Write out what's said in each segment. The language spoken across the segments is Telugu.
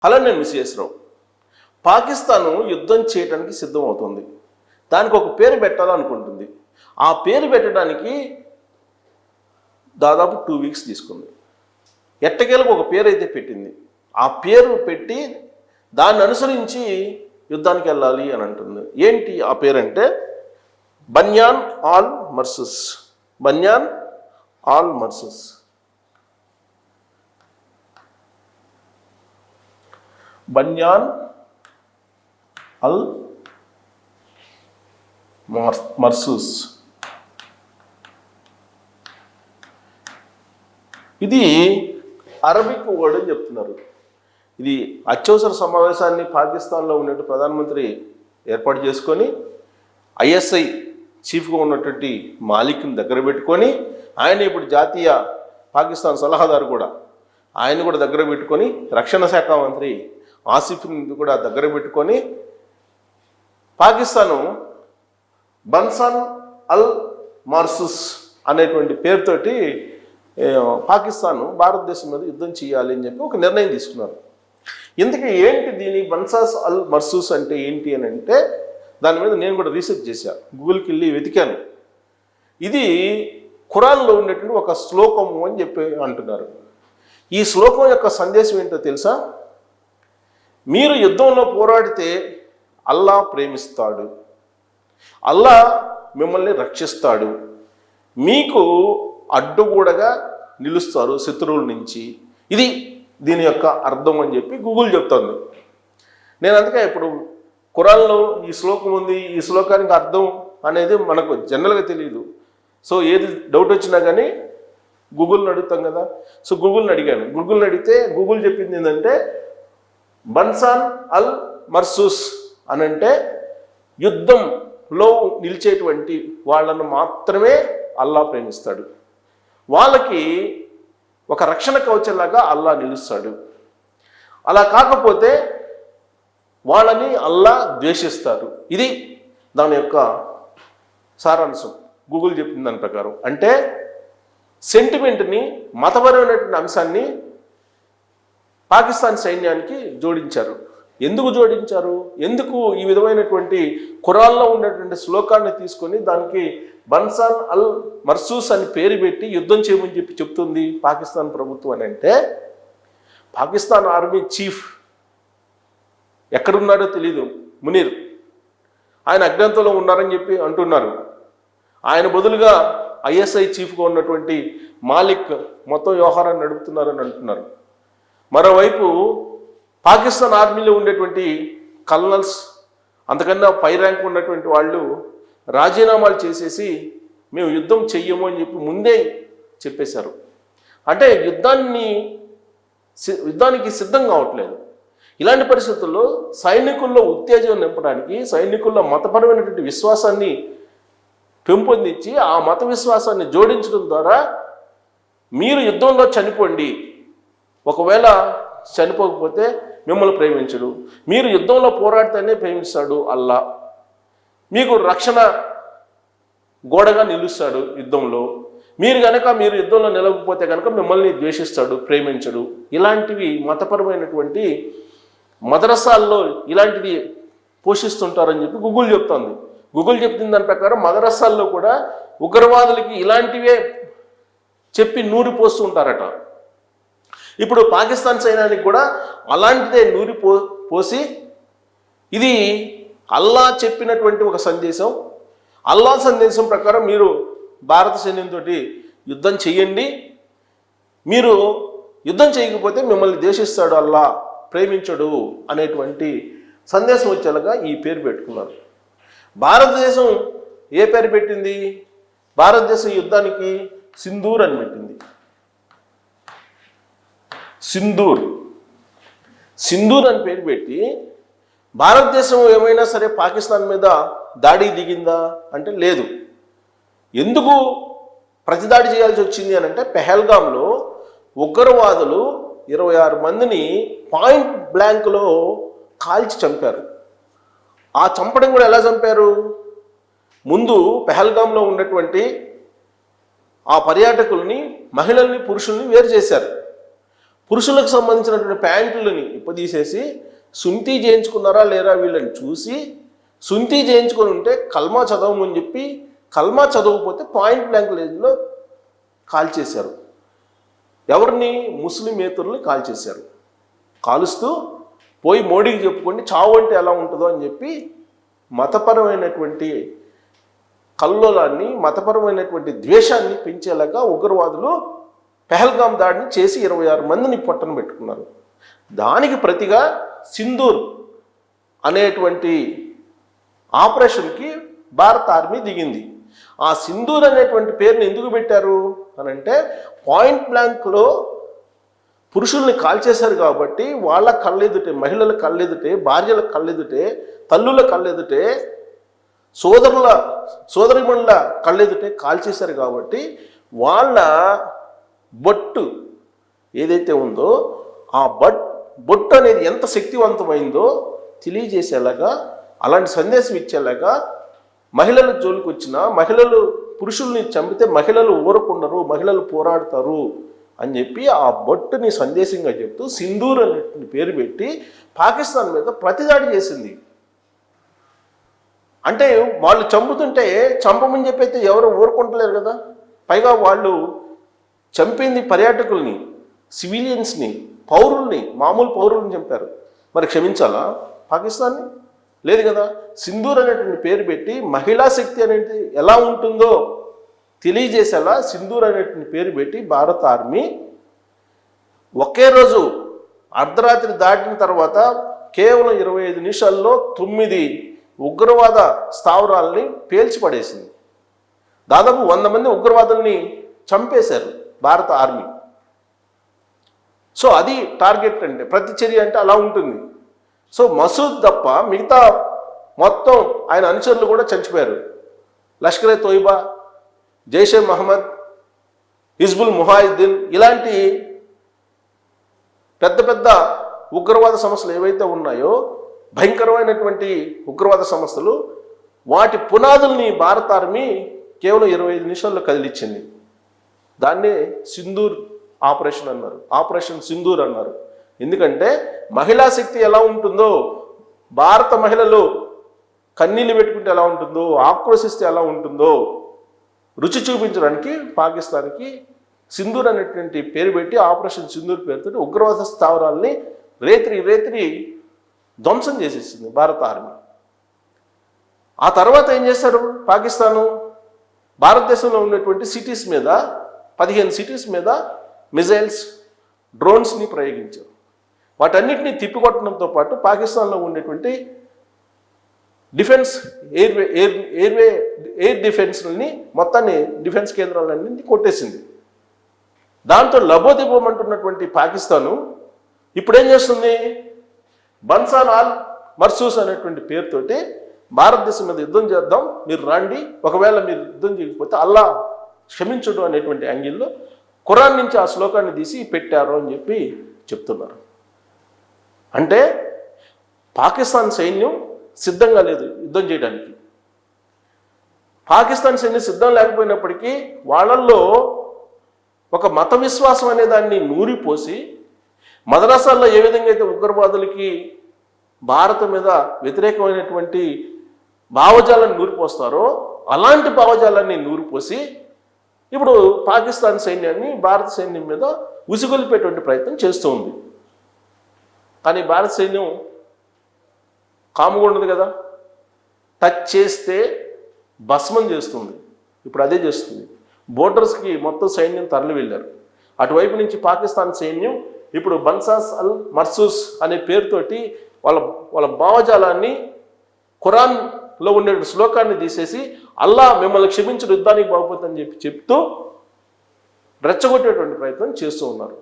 అలా నేను మిస్సేసినాం. పాకిస్తాను యుద్ధం చేయడానికి సిద్ధమవుతుంది. దానికి ఒక పేరు పెట్టాలనుకుంటుంది. ఆ పేరు పెట్టడానికి దాదాపు 2 వీక్స్ తీసుకుంది. ఎట్టకేలకు ఒక పేరు అయితే పెట్టింది. ఆ పేరు పెట్టి దాన్ని అనుసరించి యుద్ధానికి వెళ్ళాలి అని అంటుంది. ఏంటి ఆ పేరంటే బన్యాన్ ఆల్ మర్సూస్. బన్యాన్ ఆల్ మర్సూస్. బన్యాన్ అల్ మర్సూస్. ఇది అరబిక్ వర్డ్ అని చెప్తున్నారు. ఇది అత్యవసర సమావేశాన్ని పాకిస్తాన్లో ఉన్నట్టు ప్రధానమంత్రి ఏర్పాటు చేసుకొని ఐఎస్ఐ చీఫ్గా ఉన్నటువంటి మాలిక్ని దగ్గర పెట్టుకొని ఆయన ఇప్పుడు జాతీయ పాకిస్తాన్ సలహాదారు కూడా ఆయన కూడా దగ్గర పెట్టుకొని రక్షణ శాఖ మంత్రి ఆసిఫ్ని కూడా దగ్గర పెట్టుకొని పాకిస్తాను బన్సాన్ అల్ మర్సూస్ అనేటువంటి పేరుతోటి పాకిస్తాను భారతదేశం మీద యుద్ధం చేయాలి అని చెప్పి ఒక నిర్ణయం తీసుకున్నారు. ఇందుకే ఏంటి దీని బన్సాస్ అల్ మర్సూస్ అంటే ఏంటి అని అంటే దాని మీద నేను కూడా రీసెర్చ్ చేశాను. గూగుల్కి వెళ్ళి వెతికాను. ఇది ఖురాన్లో ఉన్నటువంటి ఒక శ్లోకము అని చెప్పి అంటున్నారు. ఈ శ్లోకం యొక్క సందేశం ఏంటో తెలుసా? మీరు యుద్ధంలో పోరాడితే అల్లా ప్రేమిస్తాడు, అల్లా మిమ్మల్ని రక్షిస్తాడు, మీకు అడ్డుగూడగా నిలుస్తారు శత్రువుల నుంచి. ఇది దీని యొక్క అర్థం అని చెప్పి గూగుల్ చెప్తుంది. నేను అందుకే ఇప్పుడు ఖురాన్లో ఈ శ్లోకం ఉంది, ఈ శ్లోకానికి అర్థం అనేది మనకు జనరల్గా తెలియదు. సో ఏది డౌట్ వచ్చినా కానీ గూగుల్ని అడుగుతాం కదా. సో గూగుల్ని అడిగాను. గూగుల్ని అడిగితే గూగుల్ చెప్పింది ఏంటంటే బన్సాన్ అల్ మర్సూస్ అనంటే యుద్ధంలో నిలిచేటువంటి వాళ్ళను మాత్రమే అల్లా ప్రేమిస్తాడు, వాళ్ళకి ఒక రక్షణ కవచంలాగా అల్లా నిలుస్తాడు. అలా కాకపోతే వాళ్ళని అల్లా ద్వేషిస్తారు. ఇది దాని యొక్క సారాంశం గూగుల్ చెప్పిన దాని ప్రకారం. అంటే సెంటిమెంట్ని, మతపరమైనటువంటి అంశాన్ని పాకిస్తాన్ సైన్యానికి జోడించారు. ఎందుకు జోడించారు? ఎందుకు ఈ విధమైనటువంటి ఖురాన్లో ఉన్నటువంటి శ్లోకాన్ని తీసుకొని దానికి బన్సాన్ అల్ మర్సూస్ అని పేరు పెట్టి యుద్ధం చేయమని చెప్పి చెప్తుంది పాకిస్తాన్ ప్రభుత్వం అని అంటే, పాకిస్తాన్ ఆర్మీ చీఫ్ ఎక్కడున్నాడో తెలీదు, మునీర్, ఆయన అజ్ఞాతంలో ఉన్నారని చెప్పి అంటున్నారు. ఆయన బదులుగా ఐఎస్ఐ చీఫ్గా ఉన్నటువంటి మాలిక్ మొత్తం వ్యవహారాన్ని నడుపుతున్నారని అంటున్నారు. మరోవైపు పాకిస్తాన్ ఆర్మీలో ఉండేటువంటి కల్నల్స్, అంతకన్నా పై ర్యాంక్ ఉన్నటువంటి వాళ్ళు రాజీనామాలు చేసేసి మేము యుద్ధం చెయ్యము అని చెప్పి ముందే చెప్పేశారు. అంటే యుద్ధానికి సిద్ధం కావట్లేదు. ఇలాంటి పరిస్థితుల్లో సైనికుల్లో ఉత్తేజం నింపడానికి, సైనికుల్లో మతపరమైనటువంటి విశ్వాసాన్ని పెంపొందించి ఆ మత విశ్వాసాన్ని జోడించడం ద్వారా మీరు యుద్ధంలో చనిపోండి, ఒకవేళ చనిపోకపోతే మిమ్మల్ని ప్రేమించడు, మీరు యుద్ధంలో పోరాడితేనే ప్రేమిస్తాడు అల్లా, మీకు రక్షణ గోడగా నిలుస్తాడు యుద్ధంలో, మీరు యుద్ధంలో నిలవకపోతే కనుక మిమ్మల్ని ద్వేషిస్తాడు, ప్రేమించడు. ఇలాంటివి మతపరమైనటువంటి మదరసాల్లో ఇలాంటివి పోషిస్తుంటారని చెప్పి గూగుల్ చెప్తోంది. గూగుల్ చెప్తున్న దాని ప్రకారం మదరసాల్లో కూడా ఉగ్రవాదులకి ఇలాంటివే చెప్పి నూరి పోస్తూ ఉంటారట. ఇప్పుడు పాకిస్తాన్ సైన్యానికి కూడా అలాంటిదే నూరి పోసి ఇది అల్లా చెప్పినటువంటి ఒక సందేశం, అల్లా సందేశం ప్రకారం మీరు భారత సైన్యంతో యుద్ధం చెయ్యండి, మీరు యుద్ధం చేయకపోతే మిమ్మల్ని ద్వేషిస్తాడు అల్లా, ప్రేమించడు అనేటువంటి సందేశం వచ్చేలాగా ఈ పేరు పెట్టుకున్నారు. భారతదేశం ఏ పేరు పెట్టింది? భారతదేశం యుద్ధానికి సింధూర్ అని పెట్టింది. సింధూర్ అని పేరు పెట్టి భారతదేశం ఏమైనా సరే పాకిస్తాన్ మీద దాడి దిగిందా అంటే లేదు. ఎందుకు ప్రతిదాడి చేయాల్సి వచ్చింది అని అంటే, పెహల్గాంలో ఉగ్రవాదులు 26 మందిని పాయింట్ బ్లాంక్లో కాల్చి చంపారు. ఆ చంపడం కూడా ఎలా చంపారు? ముందు పెహల్గాంలో ఉన్నటువంటి ఆ పర్యాటకుల్ని, మహిళల్ని, పురుషుల్ని వేరు చేశారు. పురుషులకు సంబంధించినటువంటి ప్యాంటులని ఇప్పదీసేసి సుంతి చేయించుకున్నారా లేరా వీళ్ళని చూసి సుంతి చేయించుకొని ఉంటే కల్మా చదవమని చెప్పి కల్మా చదవకపోతే పాయింట్ బ్లాంక్ రేంజ్లో కాల్చేశారు. ఎవరిని? ముస్లిమేతరుల్ని కాల్చేశారు. కాలుస్తూ పోయి మోడీకి చెప్పుకోండి చావు అంటే ఎలా ఉంటుందో అని చెప్పి మతపరమైనటువంటి కల్లోలాన్ని, మతపరమైనటువంటి ద్వేషాన్ని పెంచేలాగా ఉగ్రవాదులు పెహల్గాం దాడిని చేసి 26 మందిని పొట్టన పెట్టుకున్నారు. దానికి ప్రతిగా సింధూర్ అనేటువంటి ఆపరేషన్కి భారత ఆర్మీ దిగింది. ఆ సింధూర్ అనేటువంటి పేరుని ఎందుకు పెట్టారు అని అంటే, పాయింట్ బ్లాంక్లో పురుషుల్ని కాల్చేశారు కాబట్టి వాళ్ళ కళ్ళెదుటే, మహిళల కళ్ళెదుటే, భార్యల కళ్ళెదుటే, తల్లుల కళ్ళెదుటే, సోదరిమణుల కళ్ళెదుటే కాల్చేశారు కాబట్టి వాళ్ళ బొట్టు ఏదైతే ఉందో ఆ బొట్టు అనేది ఎంత శక్తివంతమైందో తెలియజేసేలాగా, అలాంటి సందేశం ఇచ్చేలాగా మహిళల జోలికి వచ్చిన మహిళలు పురుషుల్ని చంపితే మహిళలు ఊరకుండరు, మహిళలు పోరాడతారు అని చెప్పి ఆ బొట్టుని సందేశంగా చెప్తూ సింధూర్ అనే పేరు పెట్టి పాకిస్తాన్ మీద ప్రతిదాడి చేసింది. అంటే వాళ్ళు చంపుతుంటే చంపమని చెప్పైతే ఎవరు ఊరుకుంటలేరు కదా. పైగా వాళ్ళు చంపింది పర్యాటకుల్ని, సివిలియన్స్ని, పౌరుల్ని, మామూలు పౌరుల్ని చంపారు. మరి క్షమించాలా పాకిస్తాన్ని? లేదు కదా. సింధూర్ అనేటువంటి పేరు పెట్టి మహిళా శక్తి అనేది ఎలా ఉంటుందో తెలియజేసేలా సింధూర్ అనేటువంటి పేరు పెట్టి భారత ఆర్మీ ఒకే రోజు అర్ధరాత్రి దాటిన తర్వాత కేవలం 25 నిమిషాల్లో 9 ఉగ్రవాద స్థావరాలని పేల్చిపడేసింది. దాదాపు 100 మంది ఉగ్రవాదుల్ని చంపేశారు భారత ఆర్మీ. సో అది టార్గెట్ అంటే, ప్రతిచర్య అంటే అలా ఉంటుంది. సో మసూద్ తప్ప మిగతా మొత్తం ఆయన అనుచరులు కూడా చచ్చిపోయారు. లష్కరే తోయిబా, జైషే మహమ్మద్, హిజ్బుల్ ముజాహిద్దీన్ ఇలాంటి పెద్ద పెద్ద ఉగ్రవాద సంస్థలు ఏవైతే ఉన్నాయో, భయంకరమైనటువంటి ఉగ్రవాద సంస్థలు, వాటి పునాదుల్ని భారత ఆర్మీ కేవలం 25 నిమిషాల్లో కదిలిచ్చింది. దాన్నే సింధూర్ ఆపరేషన్ అన్నారు, ఆపరేషన్ సింధూర్ అన్నారు. ఎందుకంటే మహిళా శక్తి ఎలా ఉంటుందో, భారత మహిళలు కన్నీళ్ళు పెట్టుకుంటే ఎలా ఉంటుందో, ఆక్రోశిస్తే ఎలా ఉంటుందో రుచి చూపించడానికి పాకిస్తాన్కి సింధూర్ అనేటువంటి పేరు పెట్టి ఆపరేషన్ సింధూర్ పేరుతో ఉగ్రవాద స్థావరాల్ని రేత్రి ధ్వంసం చేసేసింది భారత ఆర్మీ. ఆ తర్వాత ఏం చేశారు పాకిస్తాను? భారతదేశంలో ఉన్నటువంటి సిటీస్ మీద 15 సిటీస్ మీద మిజైల్స్, డ్రోన్స్ని ప్రయోగించారు. వాటన్నిటిని తిప్పికొట్టడంతో పాటు పాకిస్తాన్లో ఉండేటువంటి డిఫెన్స్ ఎయిర్ డిఫెన్స్ని మొత్తాన్ని, డిఫెన్స్ కేంద్రాలన్నింటినీ కొట్టేసింది. దాంతో లబోదిబోమంటున్నటువంటి పాకిస్తాను ఇప్పుడేం చేస్తుంది? బన్సాన్ అల్ మర్సూస్ అనేటువంటి పేరుతోటి భారతదేశం మీద యుద్ధం చేద్దాం, మీరు రండి, ఒకవేళ మీరు యుద్ధం చేయకపోతే అల్లా క్షమించడు అనేటువంటి యాంగిల్లో ఖురాన్ నుంచి ఆ శ్లోకాన్ని తీసి పెట్టారు అని చెప్పి చెప్తున్నారు. అంటే పాకిస్తాన్ సైన్యం సిద్ధంగా లేదు యుద్ధం చేయడానికి. పాకిస్తాన్ సైన్యం సిద్ధం లేకపోయినప్పటికీ వాళ్ళల్లో ఒక మత విశ్వాసం అనే దాన్ని నూరిపోసి, మద్రసాల్లో ఏ విధంగా అయితే ఉగ్రవాదులకి భారత మీద వ్యతిరేకమైనటువంటి భావజాలను నూరిపోస్తారో అలాంటి భావజాలాన్ని నూరిపోసి ఇప్పుడు పాకిస్తాన్ సైన్యాన్ని భారత సైన్యం మీద ఉసిగొలిపేటువంటి ప్రయత్నం చేస్తూ ఉంది. కానీ భారత సైన్యం కాముగా ఉండదు కదా. టచ్ చేస్తే భస్మం చేస్తుంది. ఇప్పుడు అదే చేస్తుంది. బోర్డర్స్కి మొత్తం సైన్యం తరలి వెళ్ళారు. అటువైపు నుంచి పాకిస్తాన్ సైన్యం ఇప్పుడు బన్సాస్ అల్ మర్సూస్ అనే పేరుతోటి వాళ్ళ భావజాలాన్ని, ఖురాన్లో ఉండే శ్లోకాన్ని తీసేసి అల్లా మిమ్మల్ని క్షమించడు, యుద్ధానికి బాగుపోతుందని చెప్తూ రెచ్చగొట్టేటువంటి ప్రయత్నం చేస్తూ ఉన్నారు.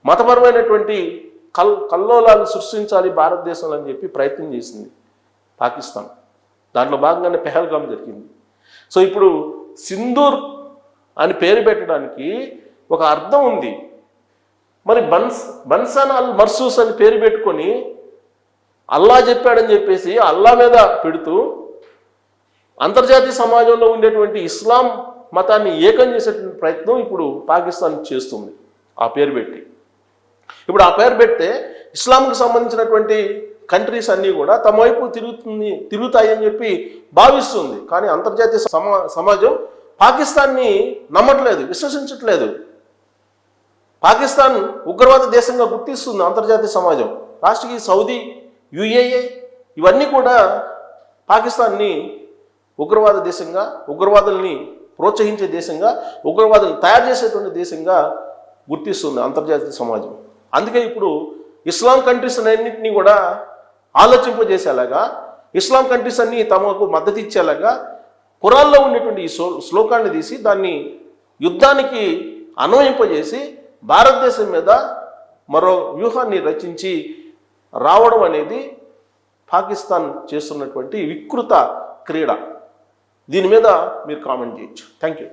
మతపరమైనటువంటి కల్లోలాలు సృష్టించాలి భారతదేశంలో అని చెప్పి ప్రయత్నం చేసింది పాకిస్తాన్. దాంట్లో భాగంగానే పెహల్గాం జరిగింది. సో ఇప్పుడు సింధూర్ అని పేరు పెట్టడానికి ఒక అర్థం ఉంది. మరి బన్సాన్ అల్ మర్సూస్ అని పేరు పెట్టుకొని అల్లా చెప్పాడని చెప్పేసి అల్లా మీద పెడుతూ అంతర్జాతీయ సమాజంలో ఉండేటువంటి ఇస్లాం మతాన్ని ఏకం చేసేటువంటి ప్రయత్నం ఇప్పుడు పాకిస్తాన్ చేస్తుంది ఆ పేరు పెట్టి. ఇప్పుడు ఆ పేరు పెడితే ఇస్లాంకి సంబంధించినటువంటి కంట్రీస్ అన్నీ కూడా తమ వైపు తిరుగుతాయని చెప్పి భావిస్తుంది. కానీ అంతర్జాతీయ సమాజం పాకిస్తాన్ని నమ్మట్లేదు, విశ్వసించట్లేదు. పాకిస్తాన్ ఉగ్రవాద దేశంగా గుర్తిస్తుంది అంతర్జాతీయ సమాజం. లాస్ట్కి సౌదీ, యుఏఏ ఇవన్నీ కూడా పాకిస్తాన్ని ఉగ్రవాద దేశంగా, ఉగ్రవాదుల్ని ప్రోత్సహించే దేశంగా, ఉగ్రవాదులను తయారు చేసేటువంటి దేశంగా గుర్తిస్తుంది అంతర్జాతీయ సమాజం. అందుకే ఇప్పుడు ఇస్లాం కంట్రీస్ అన్నింటినీ కూడా ఆలోచింపజేసేలాగా, ఇస్లాం కంట్రీస్ అన్నీ తమకు మద్దతు ఇచ్చేలాగా ఖురాన్లో ఉండేటువంటి ఈ శ్లోకాన్ని తీసి దాన్ని యుద్ధానికి అన్వయింపజేసి భారతదేశం మీద మరో వ్యూహాన్ని రచించి రావడం అనేది పాకిస్తాన్ చేస్తున్నటువంటి వికృత క్రీడ. దీని మీద మీరు కామెంట్ చేయొచ్చు. Thank you.